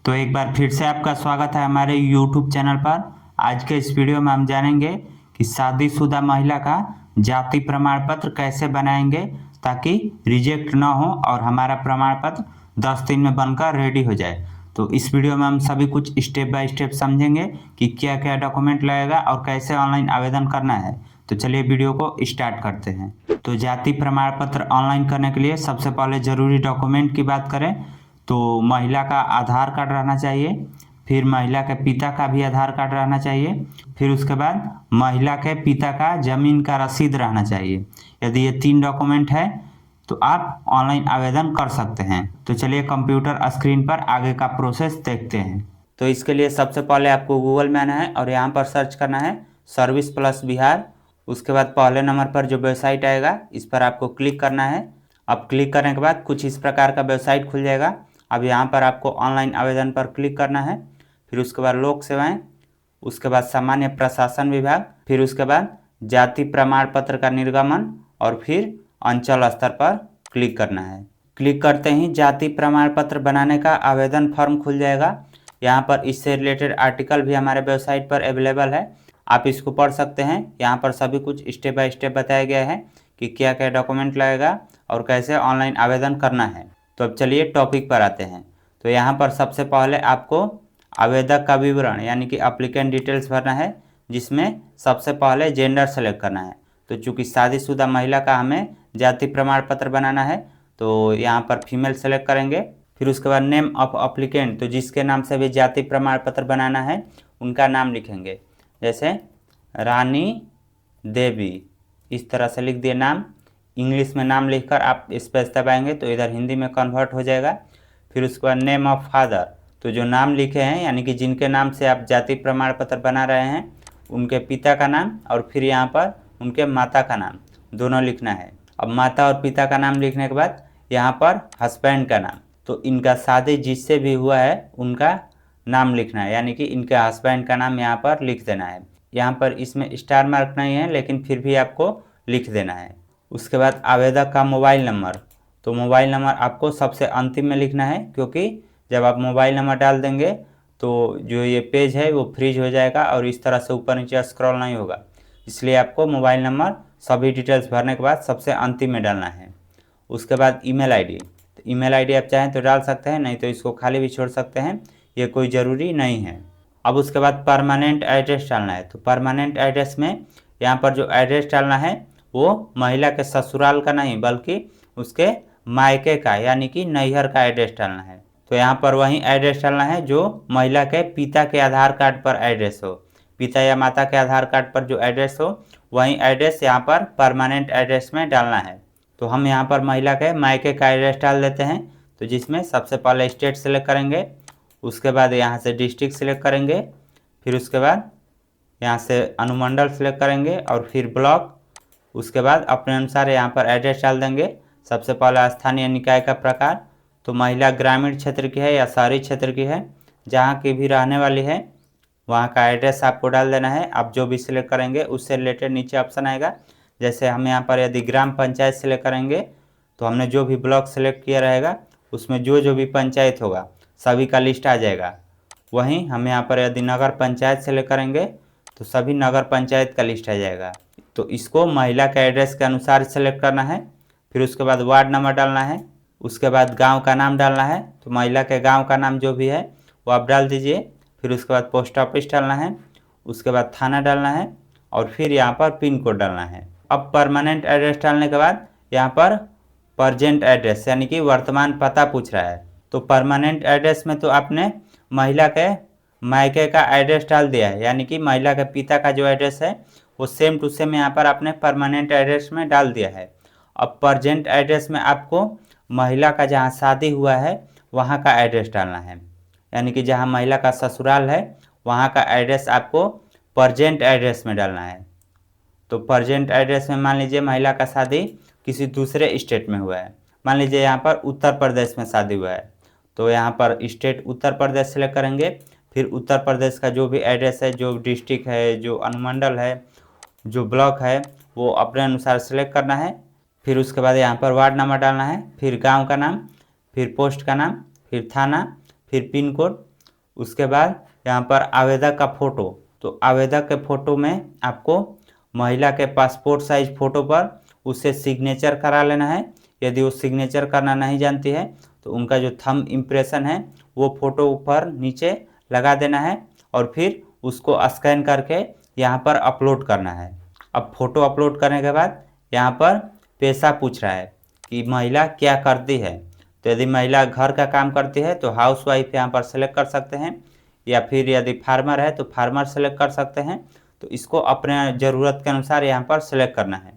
तो एक बार फिर से आपका स्वागत है हमारे YouTube चैनल पर। आज के इस वीडियो में हम जानेंगे कि शादीशुदा महिला का जाति प्रमाण पत्र कैसे बनाएंगे ताकि रिजेक्ट ना हो और हमारा प्रमाण पत्र 10 दिन में बनकर रेडी हो जाए। तो इस वीडियो में हम सभी कुछ स्टेप बाय स्टेप समझेंगे कि क्या क्या डॉक्यूमेंट लगेगा और कैसे ऑनलाइन आवेदन करना है। तो चलिए वीडियो को स्टार्ट करते हैं। तो जाति प्रमाण पत्र ऑनलाइन करने के लिए सबसे पहले जरूरी डॉक्यूमेंट की बात करें तो महिला का आधार कार्ड रहना चाहिए, फिर महिला के पिता का भी आधार कार्ड रहना चाहिए, फिर उसके बाद महिला के पिता का जमीन का रसीद रहना चाहिए। यदि ये 3 डॉक्यूमेंट है तो आप ऑनलाइन आवेदन कर सकते हैं। तो चलिए कंप्यूटर स्क्रीन पर आगे का प्रोसेस देखते हैं। तो इसके लिए सबसे पहले आपको गूगल में आना है और यहाँ पर सर्च करना है सर्विस प्लस बिहार। उसके बाद पहले नंबर पर जो वेबसाइट आएगा इस पर आपको क्लिक करना है। अब क्लिक करने के बाद कुछ इस प्रकार का वेबसाइट खुल जाएगा। अब यहाँ पर आपको ऑनलाइन आवेदन पर क्लिक करना है, फिर उसके बाद लोक सेवाएं, उसके बाद सामान्य प्रशासन विभाग, फिर उसके बाद जाति प्रमाण पत्र का निर्गमन और फिर अंचल स्तर पर क्लिक करना है। क्लिक करते ही जाति प्रमाण पत्र बनाने का आवेदन फॉर्म खुल जाएगा। यहाँ पर इससे रिलेटेड आर्टिकल भी हमारे वेबसाइट पर अवेलेबल है, आप इसको पढ़ सकते हैं। यहाँ पर सभी कुछ स्टेप बाय स्टेप बताया गया है कि क्या क्या डॉक्यूमेंट लगेगा और कैसे ऑनलाइन आवेदन करना है। तो अब चलिए टॉपिक पर आते हैं। तो यहाँ पर सबसे पहले आपको आवेदक का विवरण यानी कि एप्लीकेंट डिटेल्स भरना है, जिसमें सबसे पहले जेंडर सेलेक्ट करना है। तो चूंकि शादीशुदा महिला का हमें जाति प्रमाण पत्र बनाना है तो यहाँ पर फीमेल सेलेक्ट करेंगे। फिर उसके बाद नेम ऑफ एप्लीकेंट, तो जिसके नाम से भी जाति प्रमाण पत्र बनाना है उनका नाम लिखेंगे, जैसे रानी देवी, इस तरह से लिख दिए नाम। इंग्लिश में नाम लिखकर आप स्पेस दबाएंगे तो इधर हिंदी में कन्वर्ट हो जाएगा। फिर उसके बाद नेम ऑफ फादर, तो जो नाम लिखे हैं यानी कि जिनके नाम से आप जाति प्रमाण पत्र बना रहे हैं उनके पिता का नाम और फिर यहाँ पर उनके माता का नाम दोनों लिखना है। अब माता और पिता का नाम लिखने के बाद यहाँ पर हस्बैंड का नाम, तो इनका शादी जिससे भी हुआ है उनका नाम लिखना है, यानी कि इनके हस्बैंड का नाम यहाँ पर लिख देना है। यहाँ पर इसमें स्टार मार्क नहीं है लेकिन फिर भी आपको लिख देना है। उसके बाद आवेदक का मोबाइल नंबर, तो मोबाइल नंबर आपको सबसे अंतिम में लिखना है, क्योंकि जब आप मोबाइल नंबर डाल देंगे तो जो ये पेज है वो फ्रीज हो जाएगा और इस तरह से ऊपर नीचे स्क्रॉल नहीं होगा। इसलिए आपको मोबाइल नंबर सभी डिटेल्स भरने के बाद सबसे अंतिम में डालना है। उसके बाद ईमेल आईडी, तो ईमेल आईडी आप चाहें तो डाल सकते हैं, नहीं तो इसको खाली भी छोड़ सकते हैं, ये कोई ज़रूरी नहीं है। अब उसके बाद परमानेंट एड्रेस डालना है। तो परमानेंट एड्रेस में यहाँ पर जो एड्रेस डालना है वो महिला के ससुराल का नहीं बल्कि उसके मायके का यानी कि नैहर का एड्रेस डालना है। तो यहाँ पर वही एड्रेस डालना है जो महिला के पिता के आधार कार्ड पर एड्रेस हो, पिता या माता के आधार कार्ड पर जो एड्रेस हो वही एड्रेस यहाँ पर परमानेंट एड्रेस में डालना है। तो हम यहाँ पर महिला के मायके का एड्रेस डाल देते हैं, तो जिसमें सबसे पहले स्टेट सेलेक्ट करेंगे, उसके बाद यहाँ से डिस्ट्रिक्ट सेलेक्ट करेंगे, फिर उसके बाद यहाँ से अनुमंडल सेलेक्ट करेंगे और फिर ब्लॉक। उसके बाद अपने अनुसार यहाँ पर एड्रेस डाल देंगे। सबसे पहले स्थानीय निकाय का प्रकार, तो महिला ग्रामीण क्षेत्र की है या शहरी क्षेत्र की है, जहाँ की भी रहने वाली है वहाँ का एड्रेस आपको डाल देना है। आप जो भी सिलेक्ट करेंगे उससे रिलेटेड नीचे ऑप्शन आएगा। जैसे हम यहाँ पर यदि ग्राम पंचायत सेलेक्ट करेंगे तो हमने जो भी ब्लॉक सेलेक्ट किया रहेगा उसमें जो भी पंचायत होगा सभी का लिस्ट आ जाएगा। वहीं हम यहाँ पर यदि नगर पंचायत सेलेक्ट करेंगे तो सभी नगर पंचायत का लिस्ट आ जाएगा। तो इसको महिला के एड्रेस के अनुसार सेलेक्ट करना है। फिर उसके बाद वार्ड नंबर डालना है, उसके बाद गांव का नाम डालना है। तो महिला के गांव का नाम जो भी है वो आप डाल दीजिए। फिर उसके बाद पोस्ट ऑफिस डालना है, उसके बाद थाना डालना है और फिर यहाँ पर पिन कोड डालना है। अब परमानेंट एड्रेस डालने के बाद यहाँ पर प्रजेंट एड्रेस यानी कि वर्तमान पता पूछ रहा है। तो परमानेंट एड्रेस में तो आपने महिला के मायके का एड्रेस डाल दिया है, यानी कि महिला के पिता का जो एड्रेस है वो सेम टू सेम यहाँ पर आपने परमानेंट एड्रेस में डाल दिया है। अब प्रजेंट एड्रेस में आपको महिला का जहाँ शादी हुआ है वहाँ का एड्रेस डालना है, यानी कि जहाँ महिला का ससुराल है वहाँ का एड्रेस आपको प्रजेंट एड्रेस में डालना है। तो प्रजेंट एड्रेस में मान लीजिए महिला का शादी किसी दूसरे स्टेट में हुआ है, मान लीजिए यहाँ पर उत्तर प्रदेश में शादी हुआ है, तो यहाँ पर स्टेट उत्तर प्रदेश सेलेक्ट करेंगे। फिर उत्तर प्रदेश का जो भी एड्रेस है, जो डिस्ट्रिक्ट है, जो अनुमंडल है, जो ब्लॉक है, वो अपने अनुसार सेलेक्ट करना है। फिर उसके बाद यहाँ पर वार्ड नंबर डालना है, फिर गांव का नाम, फिर पोस्ट का नाम, फिर थाना, फिर पिन कोड, उसके बाद यहाँ पर आवेदक का फ़ोटो, तो आवेदक के फ़ोटो में आपको महिला के पासपोर्ट साइज फ़ोटो पर उसे सिग्नेचर करा लेना है। यदि वो सिग्नेचर करना नहीं जानती है तो उनका जो थंब इम्प्रेशन है वो फ़ोटो ऊपर नीचे लगा देना है और फिर उसको स्कैन करके यहाँ पर अपलोड करना है। अब फ़ोटो अपलोड करने के बाद यहाँ पर पेशा पूछ रहा है कि महिला क्या करती है। तो यदि महिला घर का काम करती है तो हाउस वाइफ यहाँ पर सेलेक्ट कर सकते हैं, या फिर यदि फार्मर है तो फार्मर सेलेक्ट कर सकते हैं। तो इसको अपने ज़रूरत के अनुसार यहाँ पर सेलेक्ट करना है।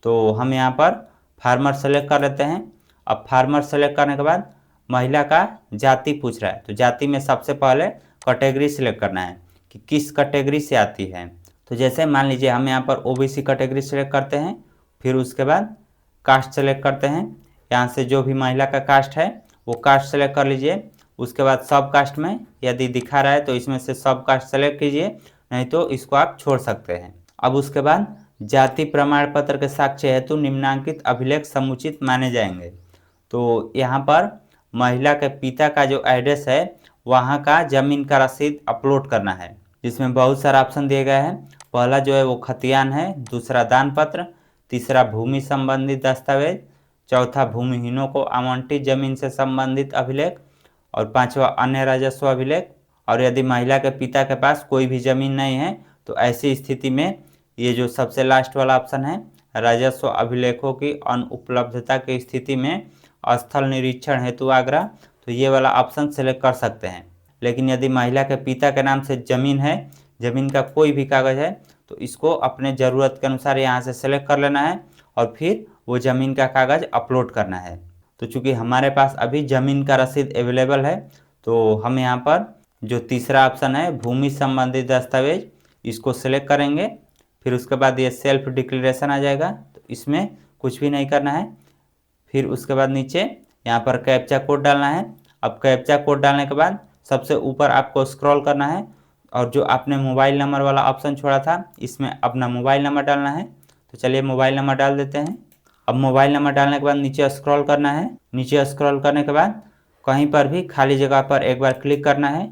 तो हम यहाँ पर फार्मर सेलेक्ट कर लेते हैं। अब फार्मर सेलेक्ट करने के बाद महिला का जाति पूछ रहा है, तो जाति में सबसे पहले कैटेगरी सेलेक्ट करना है कि किस कैटेगरी से आती है। तो जैसे मान लीजिए हम यहाँ पर ओबीसी कैटेगरी सेलेक्ट करते हैं, फिर उसके बाद कास्ट सेलेक्ट करते हैं। यहाँ से जो भी महिला का कास्ट है वो कास्ट सेलेक्ट कर लीजिए। उसके बाद सब कास्ट में यदि दिखा रहा है तो इसमें से सब कास्ट सेलेक्ट कीजिए, नहीं तो इसको आप छोड़ सकते हैं। अब उसके बाद जाति प्रमाण पत्र के साक्ष्य हेतु निम्नांकित अभिलेख समुचित माने जाएंगे। तो यहाँ पर महिला के पिता का जो एड्रेस है वहाँ का जमीन का रसीद अपलोड करना है, जिसमें बहुत सारा ऑप्शन दिए गए हैं। पहला जो है वो खतियान है, दूसरा दान पत्र, तीसरा भूमि संबंधित दस्तावेज, चौथा भूमिहीनों को आवंटित जमीन से संबंधित अभिलेख और पांचवा अन्य राजस्व अभिलेख। और यदि महिला के पिता के पास कोई भी जमीन नहीं है तो ऐसी स्थिति में ये जो सबसे लास्ट वाला ऑप्शन है राजस्व अभिलेखों की अनुपलब्धता की स्थिति में स्थल निरीक्षण हेतु आग्रह, तो ये वाला ऑप्शन सेलेक्ट कर सकते हैं। लेकिन यदि महिला के पिता के नाम से ज़मीन है, ज़मीन का कोई भी कागज़ है, तो इसको अपने ज़रूरत के अनुसार यहाँ से सेलेक्ट कर लेना है और फिर वो ज़मीन का कागज़ अपलोड करना है। तो चूँकि हमारे पास अभी ज़मीन का रसीद अवेलेबल है तो हम यहाँ पर जो तीसरा ऑप्शन है भूमि संबंधित दस्तावेज, इसको सेलेक्ट करेंगे। फिर उसके बाद ये सेल्फ डिक्लेरेशन आ जाएगा, तो इसमें कुछ भी नहीं करना है। फिर उसके बाद नीचे यहाँ पर कैप्चा कोड डालना है। अब कैप्चा कोड डालने के बाद सबसे ऊपर आपको स्क्रॉल करना है और जो आपने मोबाइल नंबर वाला ऑप्शन छोड़ा था इसमें अपना मोबाइल नंबर डालना है। तो चलिए मोबाइल नंबर डाल देते हैं। अब मोबाइल नंबर डालने के बाद नीचे स्क्रॉल करना है। नीचे स्क्रॉल करने के बाद कहीं पर भी खाली जगह पर एक बार क्लिक करना है।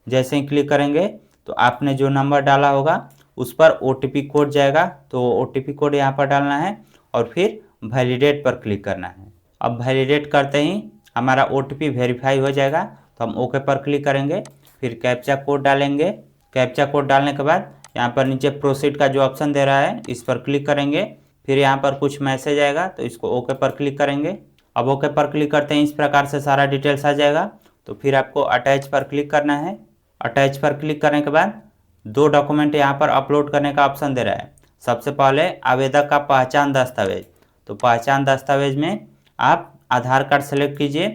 जैसे ही क्लिक करेंगे तो आपने जो नंबर डाला होगा उस पर OTP कोड जाएगा, तो OTP कोड यहाँ पर डालना है और फिर वैलिडेट पर क्लिक करना है। अब वैलिडेट करते ही हमारा OTP वेरीफाई हो जाएगा, तो हम ओके पर क्लिक करेंगे। फिर कैप्चा कोड डालेंगे। कैप्चा कोड डालने के बाद यहाँ पर नीचे प्रोसीड का जो ऑप्शन दे रहा है इस पर क्लिक करेंगे। फिर यहाँ पर कुछ मैसेज आएगा तो इसको ओके पर क्लिक करेंगे। अब ओके पर क्लिक करते हैं इस प्रकार से सारा डिटेल्स आ जाएगा। तो फिर आपको अटैच पर क्लिक करना है। अटैच पर क्लिक करने के बाद 2 डॉक्यूमेंट यहाँ पर अपलोड करने का ऑप्शन दे रहा है। सबसे पहले आवेदक का पहचान दस्तावेज, तो पहचान दस्तावेज में आप आधार कार्ड सेलेक्ट कीजिए।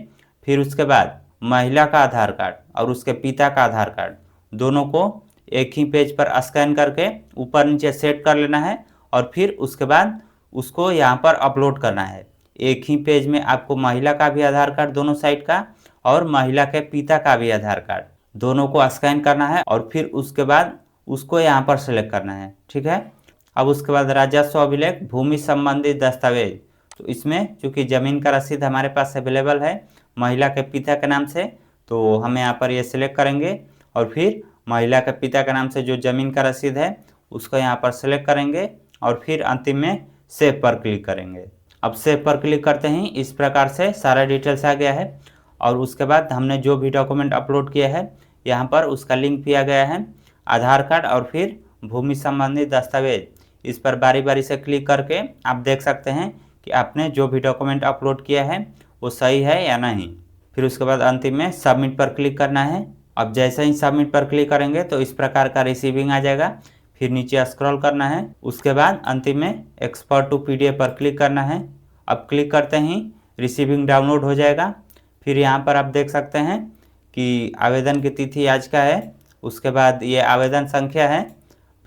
फिर उसके बाद महिला का आधार कार्ड और उसके पिता का आधार कार्ड दोनों को एक ही पेज पर स्कैन करके ऊपर नीचे सेट कर लेना है और फिर उसके बाद उसको यहाँ पर अपलोड करना है। एक ही पेज में आपको महिला का भी आधार कार्ड दोनों साइड का और महिला के पिता का भी आधार कार्ड दोनों को स्कैन करना है और फिर उसके बाद उसको यहाँ पर सेलेक्ट करना है। ठीक है। अब उसके बाद राजस्व अभिलेख भूमि संबंधित दस्तावेज, तो इसमें चूँकि ज़मीन का रसीद हमारे पास अवेलेबल है महिला के पिता के नाम से, तो हम यहाँ पर ये सिलेक्ट करेंगे और फिर महिला के पिता के नाम से जो ज़मीन का रसीद है उसको यहाँ पर सेलेक्ट करेंगे और फिर अंतिम में सेव पर क्लिक करेंगे। अब सेव पर क्लिक करते ही इस प्रकार से सारा डिटेल्स आ गया है और उसके बाद हमने जो भी डॉक्यूमेंट अपलोड किया है यहाँ पर उसका लिंक भी आ गया है, आधार कार्ड और फिर भूमि संबंधित दस्तावेज। इस पर बारी बारी से क्लिक करके आप देख सकते हैं कि आपने जो भी डॉक्यूमेंट अपलोड किया है वो सही है या नहीं। फिर उसके बाद अंतिम में सबमिट पर क्लिक करना है। अब जैसे ही सबमिट पर क्लिक करेंगे तो इस प्रकार का रिसीविंग आ जाएगा। फिर नीचे स्क्रॉल करना है। उसके बाद अंतिम में एक्सपोर्ट टू PDF पर क्लिक करना है। अब क्लिक करते ही रिसीविंग डाउनलोड हो जाएगा। फिर यहाँ पर आप देख सकते हैं कि आवेदन की तिथि आज का है, उसके बाद ये आवेदन संख्या है,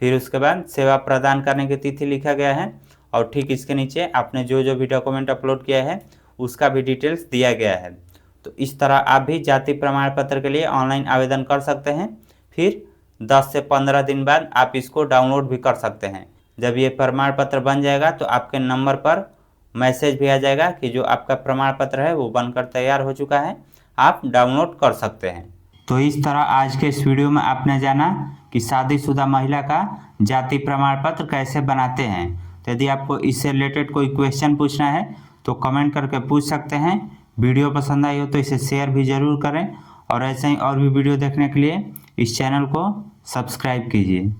फिर उसके बाद सेवा प्रदान करने की तिथि लिखा गया है और ठीक इसके नीचे आपने जो जो भी डॉक्यूमेंट अपलोड किया है उसका भी डिटेल्स दिया गया है। तो इस तरह आप भी जाति प्रमाण पत्र के लिए ऑनलाइन आवेदन कर सकते हैं। फिर 10 से 15 दिन बाद आप इसको डाउनलोड भी कर सकते हैं। जब ये प्रमाण पत्र बन जाएगा तो आपके नंबर पर मैसेज भी आ जाएगा कि जो आपका प्रमाण पत्र है वो बनकर तैयार हो चुका है, आप डाउनलोड कर सकते हैं। तो इस तरह आज के इस वीडियो में आपने जाना कि शादीशुदा महिला का जाति प्रमाण पत्र कैसे बनाते हैं। तो यदि आपको इससे रिलेटेड कोई क्वेश्चन पूछना है तो कमेंट करके पूछ सकते हैं। वीडियो पसंद आई हो तो इसे शेयर भी ज़रूर करें और ऐसे ही और भी वीडियो देखने के लिए इस चैनल को सब्सक्राइब कीजिए।